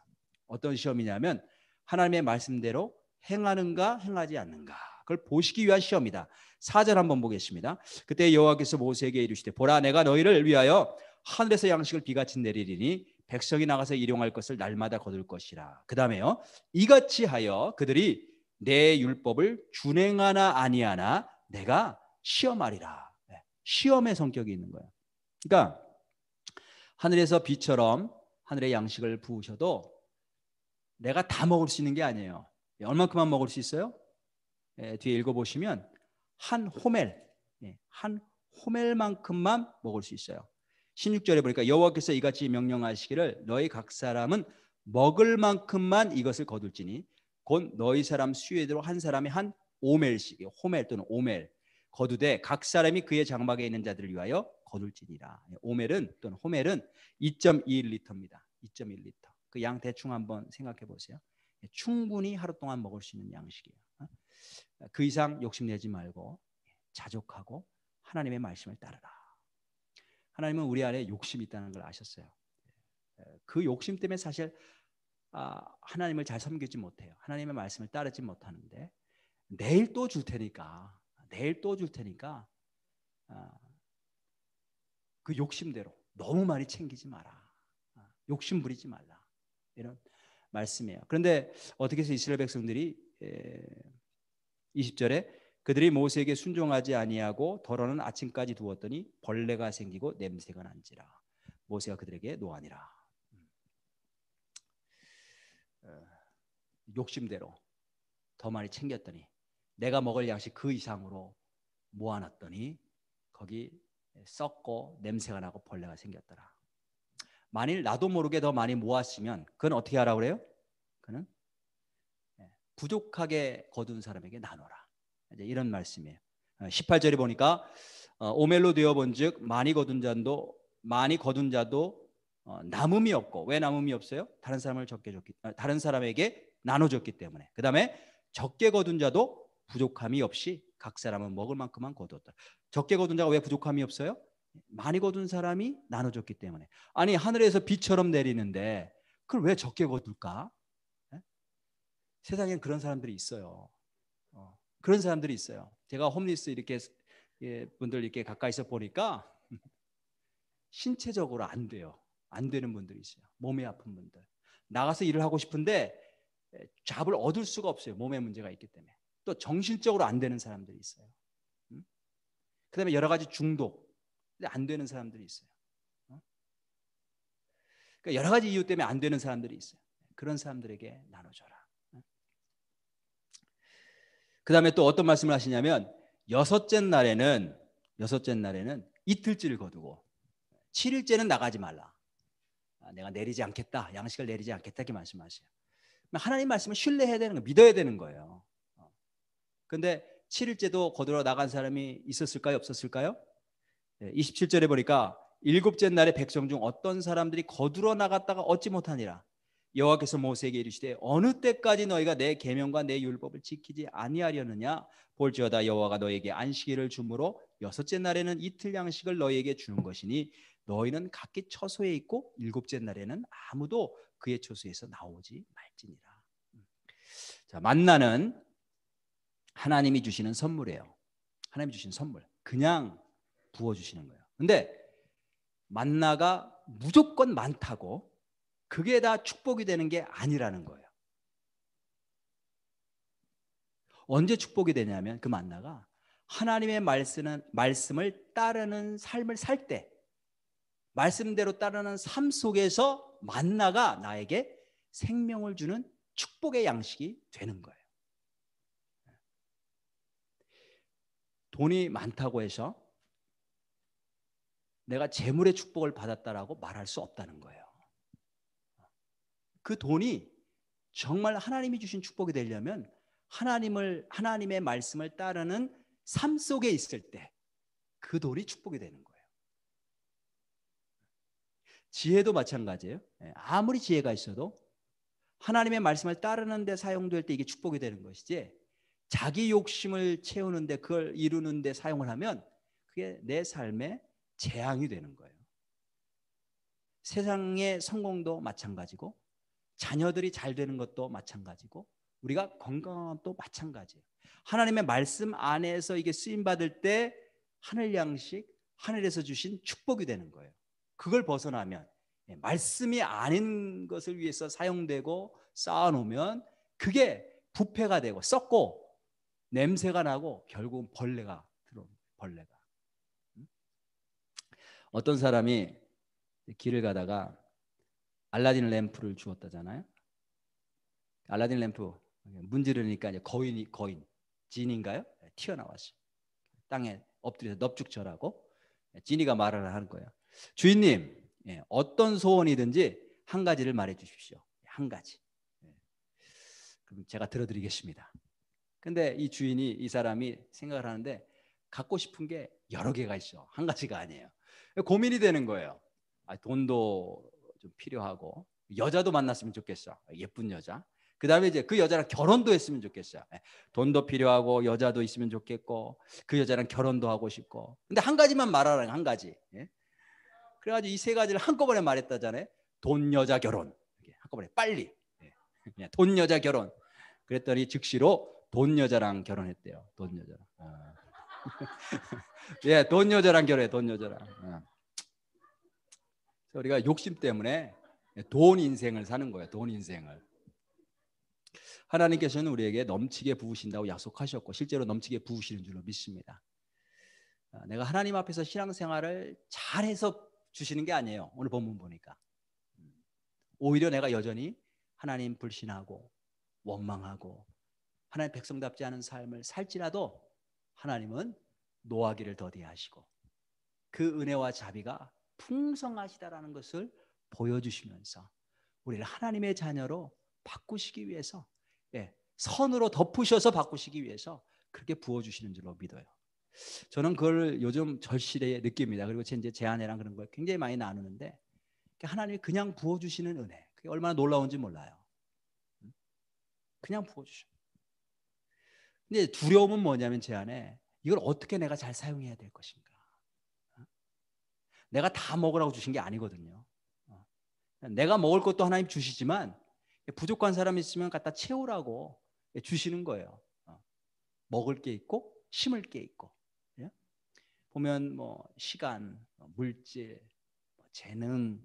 어떤 시험이냐면 하나님의 말씀대로 행하는가 행하지 않는가 그걸 보시기 위한 시험이다. 4절 한번 보겠습니다. 그때 여호와께서 모세에게 이르시되 보라 내가 너희를 위하여 하늘에서 양식을 비같이 내리리니 백성이 나가서 일용할 것을 날마다 거둘 것이라. 그 다음에요 이같이 하여 그들이 내 율법을 준행하나 아니하나 내가 시험하리라. 시험의 성격이 있는 거예요. 그러니까 하늘에서 비처럼 하늘의 양식을 부으셔도 내가 다 먹을 수 있는 게 아니에요. 얼마큼만 먹을 수 있어요? 뒤에 읽어보시면 한 호멜, 한 호멜만큼만 먹을 수 있어요. 16절에 보니까 여호와께서 이같이 명령하시기를 너희 각 사람은 먹을 만큼만 이것을 거둘지니 곧 너희 사람 수요대로 한 사람이 한 오멜씩, 호멜 또는 오멜 거두되 각 사람이 그의 장막에 있는 자들을 위하여 거둘지니라. 오멜은 또는 호멜은 2.21리터입니다. 2.1리터. 그 양 대충 한번 생각해 보세요. 충분히 하루 동안 먹을 수 있는 양식이에요. 그 이상 욕심내지 말고 자족하고 하나님의 말씀을 따르라. 하나님은 우리 안에 욕심이 있다는 걸 아셨어요. 그 욕심 때문에 사실 하나님을 잘 섬기지 못해요. 하나님의 말씀을 따르지 못하는데 내일 또 줄 테니까 그 욕심대로 너무 많이 챙기지 마라. 욕심 부리지 말라. 이런 말씀이에요. 그런데 어떻게 해서 이스라엘 백성들이 20절에 그들이 모세에게 순종하지 아니하고 더러는 아침까지 두었더니 벌레가 생기고 냄새가 난지라. 모세가 그들에게 노하니라. 욕심대로 더 많이 챙겼더니 내가 먹을 양식 그 이상으로 모아놨더니 거기 썩고 냄새가 나고 벌레가 생겼더라. 만일 나도 모르게 더 많이 모았으면 그건 어떻게 하라고 그래요? 그는 부족하게 거둔 사람에게 나눠라. 이제 이런 말씀이에요. 18절에 보니까 오멜로 되어본즉 많이 거둔 자도 남음이 없고, 왜 남음이 없어요? 다른 사람에게 나눠줬기 때문에. 그 다음에 적게 거둔 자도 부족함이 없이 각 사람은 먹을 만큼만 거두었다. 적게 거둔 자가 왜 부족함이 없어요? 많이 거둔 사람이 나눠줬기 때문에. 아니 하늘에서 비처럼 내리는데 그걸 왜 적게 거둘까? 세상엔 그런 사람들이 있어요. 그런 사람들이 있어요. 제가 홈리스 이렇게 분들 이렇게 가까이서 보니까 신체적으로 안 돼요. 안 되는 분들이 있어요. 몸이 아픈 분들. 나가서 일을 하고 싶은데 잡을 얻을 수가 없어요. 몸에 문제가 있기 때문에. 또 정신적으로 안 되는 사람들이 있어요. 그다음에 여러 가지 중독. 안 되는 사람들이 있어요. 그러니까 여러 가지 이유 때문에 안 되는 사람들이 있어요. 그런 사람들에게 나눠줘라. 그 다음에 또 어떤 말씀을 하시냐면 여섯째 날에는 이틀째를 거두고 7일째는 나가지 말라. 내가 내리지 않겠다. 양식을 내리지 않겠다. 이렇게 말씀하세요. 하나님 말씀을 신뢰해야 되는 거예요. 믿어야 되는 거예요. 그런데 7일째도 거두러 나간 사람이 있었을까요? 없었을까요? 27절에 보니까 일곱째 날에 백성 중 어떤 사람들이 거두러 나갔다가 얻지 못하니라. 여호와께서 모세에게 이르시되 어느 때까지 너희가 내 계명과 내 율법을 지키지 아니하려느냐. 볼지어다 여호와가 너희에게 안식일을 주므로 여섯째 날에는 이틀 양식을 너희에게 주는 것이니 너희는 각기 처소에 있고 일곱째 날에는 아무도 그의 처소에서 나오지 말지니라. 자, 만나는 하나님이 주시는 선물이에요. 하나님이 주신 선물. 그냥 부어주시는 거예요. 근데 만나가 무조건 많다고 그게 다 축복이 되는 게 아니라는 거예요. 언제 축복이 되냐면 그 만나가 하나님의 말씀을 따르는 삶을 살 때, 말씀대로 따르는 삶 속에서 만나가 나에게 생명을 주는 축복의 양식이 되는 거예요. 돈이 많다고 해서 내가 재물의 축복을 받았다라고 말할 수 없다는 거예요. 그 돈이 정말 하나님이 주신 축복이 되려면 하나님의 말씀을 따르는 삶 속에 있을 때 그 돈이 축복이 되는 거예요. 지혜도 마찬가지예요. 아무리 지혜가 있어도 하나님의 말씀을 따르는 데 사용될 때 이게 축복이 되는 것이지, 자기 욕심을 채우는데 그걸 이루는데 사용을 하면 그게 내 삶에 재앙이 되는 거예요. 세상의 성공도 마찬가지고 자녀들이 잘 되는 것도 마찬가지고 우리가 건강함도 마찬가지예요. 하나님의 말씀 안에서 이게 쓰임받을 때 하늘 양식, 하늘에서 주신 축복이 되는 거예요. 그걸 벗어나면, 말씀이 아닌 것을 위해서 사용되고 쌓아놓으면 그게 부패가 되고 썩고 냄새가 나고 결국은 벌레가 들어옵니다. 벌레가. 어떤 사람이 길을 가다가 알라딘 램프를 주었다잖아요. 알라딘 램프 문지르니까 이제 거인 진인가요? 튀어나왔어요. 땅에 엎드려서 넙죽절하고 지니가 말을 하는 거예요. 주인님, 어떤 소원이든지 한 가지를 말해 주십시오. 한 가지. 그럼 제가 들어드리겠습니다. 근데 이 주인이, 이 사람이 생각을 하는데 갖고 싶은 게 여러 개가 있어. 한 가지가 아니에요. 고민이 되는 거예요. 돈도 좀 필요하고 여자도 만났으면 좋겠어. 예쁜 여자. 그 다음에 이제 그 여자랑 결혼도 했으면 좋겠어요. 돈도 필요하고 여자도 있으면 좋겠고 그 여자랑 결혼도 하고 싶고. 근데 한 가지만 말하라는, 한 가지. 그래가지고 이 세 가지를 한꺼번에 말했다잖아요. 돈, 여자, 결혼. 한꺼번에 빨리. 그냥 돈, 여자, 결혼. 그랬더니 즉시로 돈 여자랑 결혼했대요. 돈 여자랑. 예, 돈 여자랑 결혼해. 돈 여자랑. 우리가 욕심 때문에 돈 인생을 사는 거예요. 돈 인생을. 하나님께서는 우리에게 넘치게 부으신다고 약속하셨고 실제로 넘치게 부으시는 줄로 믿습니다. 내가 하나님 앞에서 신앙생활을 잘해서 주시는 게 아니에요. 오늘 본문 보니까 오히려 내가 여전히 하나님 불신하고 원망하고 하나님 백성답지 않은 삶을 살지라도 하나님은 노하기를 더디하시고 그 은혜와 자비가 풍성하시다라는 것을 보여주시면서 우리를 하나님의 자녀로 바꾸시기 위해서, 선으로 덮으셔서 바꾸시기 위해서 그렇게 부어주시는 줄로 믿어요. 저는 그걸 요즘 절실히 느낍니다. 그리고 이제 제 아내랑 그런 걸 굉장히 많이 나누는데 하나님이 그냥 부어주시는 은혜, 그게 얼마나 놀라운지 몰라요. 그냥 부어주셔. 근데 두려움은 뭐냐면 제 안에 이걸 어떻게 내가 잘 사용해야 될 것인가. 내가 다 먹으라고 주신 게 아니거든요. 내가 먹을 것도 하나님 주시지만 부족한 사람이 있으면 갖다 채우라고 주시는 거예요. 먹을 게 있고 심을 게 있고. 보면 뭐 시간, 물질, 재능,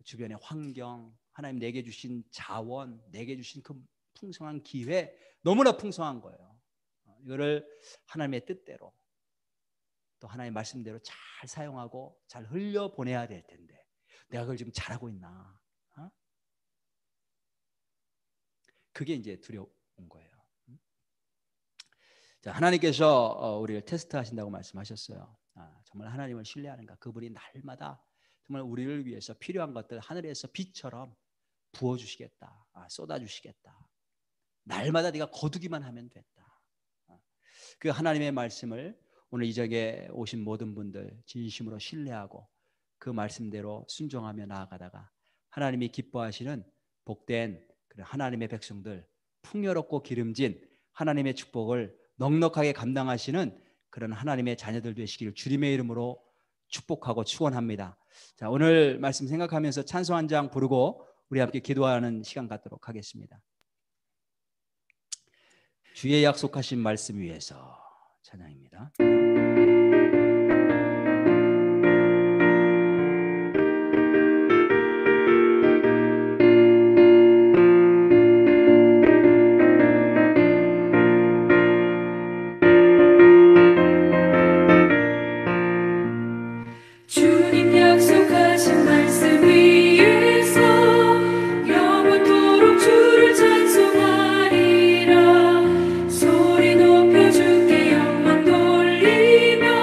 주변의 환경, 하나님 내게 주신 자원, 내게 주신 그 풍성한 기회, 너무나 풍성한 거예요. 이거를 하나님의 뜻대로 또 하나님의 말씀대로 잘 사용하고 잘 흘려보내야 될 텐데 내가 그걸 지금 잘하고 있나? 그게 이제 두려운 거예요. 자, 하나님께서 우리를 테스트하신다고 말씀하셨어요. 정말 하나님을 신뢰하는가? 그분이 날마다 정말 우리를 위해서 필요한 것들 하늘에서 비처럼 부어주시겠다, 쏟아주시겠다. 날마다 네가 거두기만 하면 됐다. 그 하나님의 말씀을 오늘 이 자리에 오신 모든 분들 진심으로 신뢰하고 그 말씀대로 순종하며 나아가다가 하나님이 기뻐하시는 복된 하나님의 백성들, 풍요롭고 기름진 하나님의 축복을 넉넉하게 감당하시는 그런 하나님의 자녀들 되시기를 주님의 이름으로 축복하고 축원합니다. 자, 오늘 말씀 생각하면서 찬송 한 장 부르고 우리 함께 기도하는 시간 갖도록 하겠습니다. 주의 약속하신 말씀 위에서 찬양입니다.
소리 높여 주께 영광 돌리며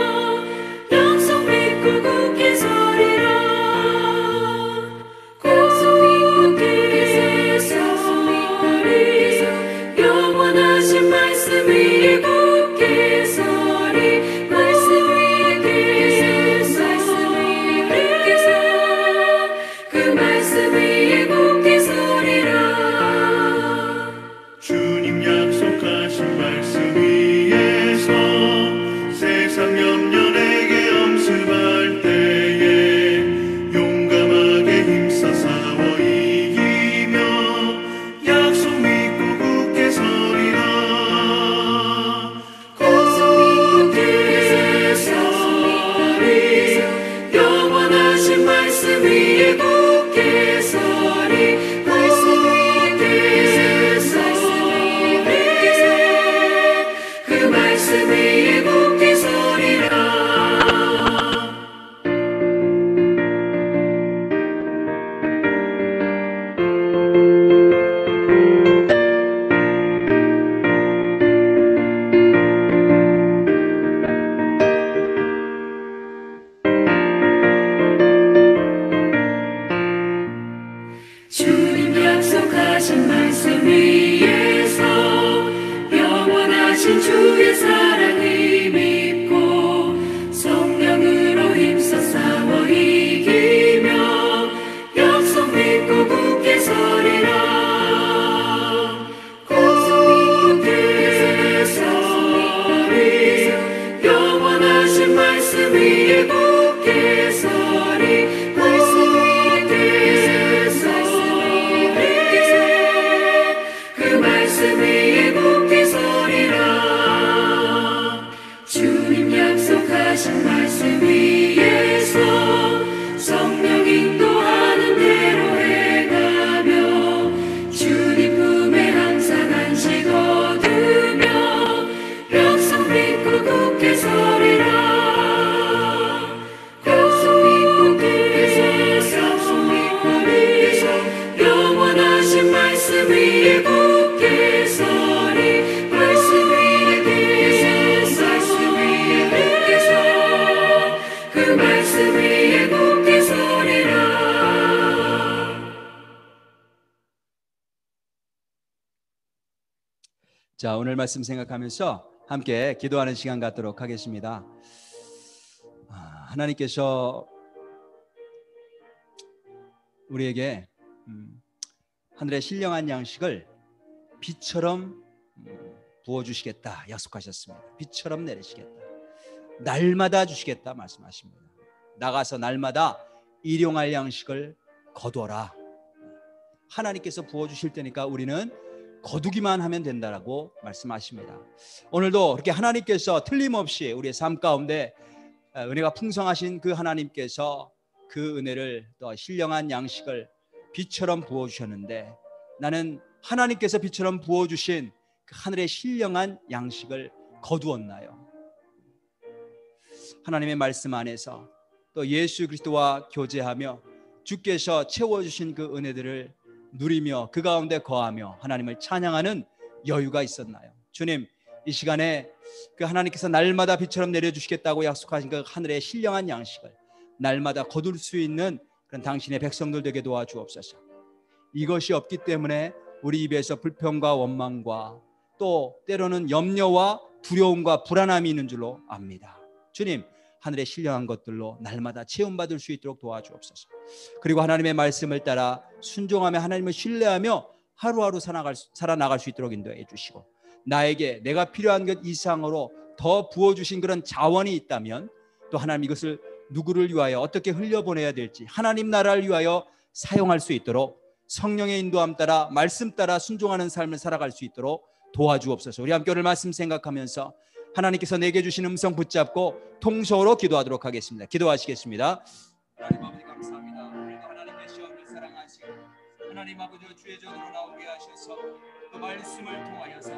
위에 굳게 서리라.
자, 오늘 말씀 생각하면서 함께 기도하는 시간 갖도록 하겠습니다. 하나님께서 우리에게 하늘의 신령한 양식을 비처럼 부어주시겠다 약속하셨습니다. 비처럼 내리시겠다, 날마다 주시겠다 말씀하십니다. 나가서 날마다 일용할 양식을 거두어라. 하나님께서 부어주실 테니까 우리는 거두기만 하면 된다라고 말씀하십니다. 오늘도 그렇게 하나님께서 틀림없이 우리의 삶 가운데 은혜가 풍성하신 그 하나님께서 그 은혜를 또 신령한 양식을 비처럼 부어주셨는데, 나는 하나님께서 비처럼 부어주신 그 하늘의 신령한 양식을 거두었나요? 하나님의 말씀 안에서 또 예수 그리스도와 교제하며 주께서 채워주신 그 은혜들을 누리며 그 가운데 거하며 하나님을 찬양하는 여유가 있었나요? 주님, 이 시간에 그 하나님께서 날마다 비처럼 내려주시겠다고 약속하신 그 하늘의 신령한 양식을 날마다 거둘 수 있는 그런 당신의 백성들 되게 도와주옵소서. 이것이 없기 때문에 우리 입에서 불평과 원망과 또 때로는 염려와 두려움과 불안함이 있는 줄로 압니다. 주님, 하늘의 신령한 것들로 날마다 체험받을 수 있도록 도와주옵소서. 그리고 하나님의 말씀을 따라 순종하며 하나님을 신뢰하며 하루하루 살아나갈 수 있도록 인도해 주시고, 나에게 내가 필요한 것 이상으로 더 부어주신 그런 자원이 있다면 또 하나님 이것을 누구를 위하여 어떻게 흘려보내야 될지 하나님 나라를 위하여 사용할 수 있도록 성령의 인도함 따라 말씀 따라 순종하는 삶을 살아갈 수 있도록 도와주옵소서. 우리 함께 오늘 말씀 생각하면서 하나님께서 내게 주신 음성 붙잡고 통성으로 기도하도록 하겠습니다. 기도하시겠습니다. 하나님 아버지 감사합니다. 오늘도 하나님의 시험을 사랑하시고 하나님 아버지 주의 전으로 나오게 하셔서 그 말씀을 통하여서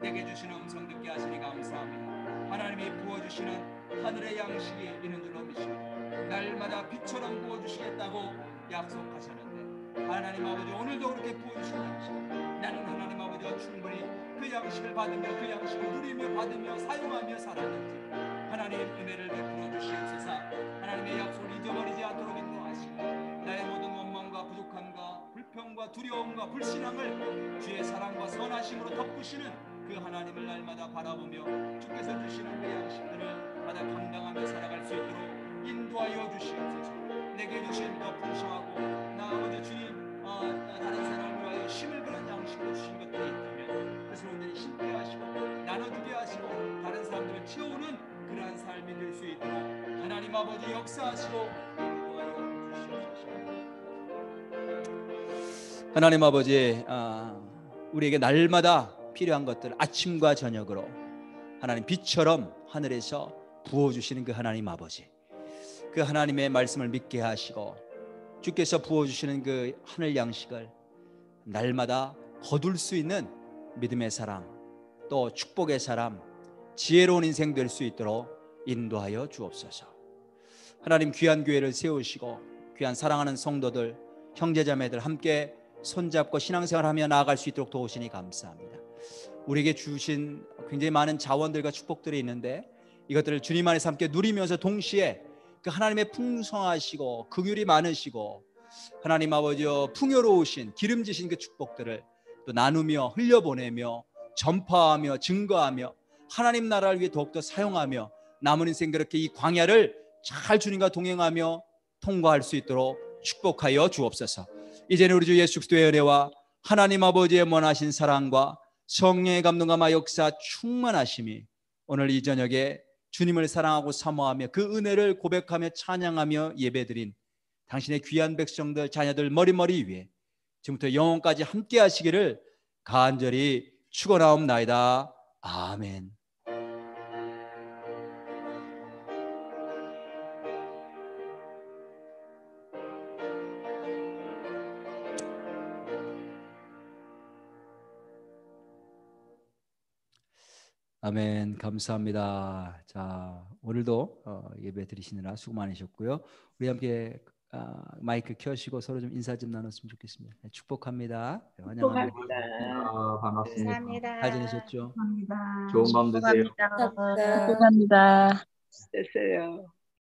내게 주시는 음성 듣게 하시니 감사합니다. 하나님이 부어주시는 하늘의 양식이 있는 줄로 믿습니다. 날마다 빛처럼 부어주시겠다고 약속하셨는데 하나님 아버지 오늘도 그렇게 부어주신 양식, 나는 하나님 아버지와 충분히 그 양식을 받으며 그 양식을 누리며 받으며 사용하며 살았는지 하나님 은혜를 베풀어 주시옵소서. 하나님의 약속을 잊어버리지 않도록 인도하시고 나의 모든 원망과 부족함과 불평과 두려움과 불신앙을 주의 사랑과 선하심으로 덮으시는 그 하나님을 날마다 바라보며 주께서 주시는 그 양식들을 마다 감당하며 살아갈 수 있도록 인도하여 주시옵소서. 내게 주신 더 풍성하고 나 아버지 주님 다른 사람을 위하여 힘을 그런 양식으로 주신 것들이 있다면 그것을 온전히 힘게 하시고 나눠주게 하시고 다른 사람들을 채우는 그러한 삶이 될 수 있도록 하나님 아버지 역사하시고 인도하여 주시옵소서. 하나님 아버지 우리에게 날마다 필요한 것들 아침과 저녁으로 하나님 빛처럼 하늘에서 부어주시는 그 하나님 아버지, 그 하나님의 말씀을 믿게 하시고 주께서 부어주시는 그 하늘 양식을 날마다 거둘 수 있는 믿음의 사람 또 축복의 사람 지혜로운 인생 될 수 있도록 인도하여 주옵소서. 하나님 귀한 교회를 세우시고 귀한 사랑하는 성도들 형제자매들 함께 손잡고 신앙생활하며 나아갈 수 있도록 도우시니 감사합니다. 우리에게 주신 굉장히 많은 자원들과 축복들이 있는데 이것들을 주님 안에서 함께 누리면서 동시에 그 하나님의 풍성하시고 긍휼이 많으시고 하나님 아버지여 풍요로우신 기름지신 그 축복들을 또 나누며 흘려보내며 전파하며 증거하며 하나님 나라를 위해 더욱더 사용하며 남은 인생 그렇게 이 광야를 잘 주님과 동행하며 통과할 수 있도록 축복하여 주옵소서. 이제는 우리 주 예수 그리스도의 은혜와 하나님 아버지의 원하신 사랑과 성령의 감동과 역사 충만하심이 오늘 이 저녁에 주님을 사랑하고 사모하며 그 은혜를 고백하며 찬양하며 예배드린 당신의 귀한 백성들 자녀들 머리머리 위에 지금부터 영원까지 함께 하시기를 간절히 축원하옵나이다. 아멘. 아멘. 감사합니다. 자, 오늘도 예배 드리시느라 수고 많으셨고요. 우리 함께 마이크 켜시고 서로 좀 인사 좀 나눴으면 좋겠습니다. 네, 축복합니다. 네, 환영합니다.
반갑습니다.
감사합니다.
잘 지내셨죠?
좋은 밤 되세요.
감사합니다.
축복합니다.
되세요.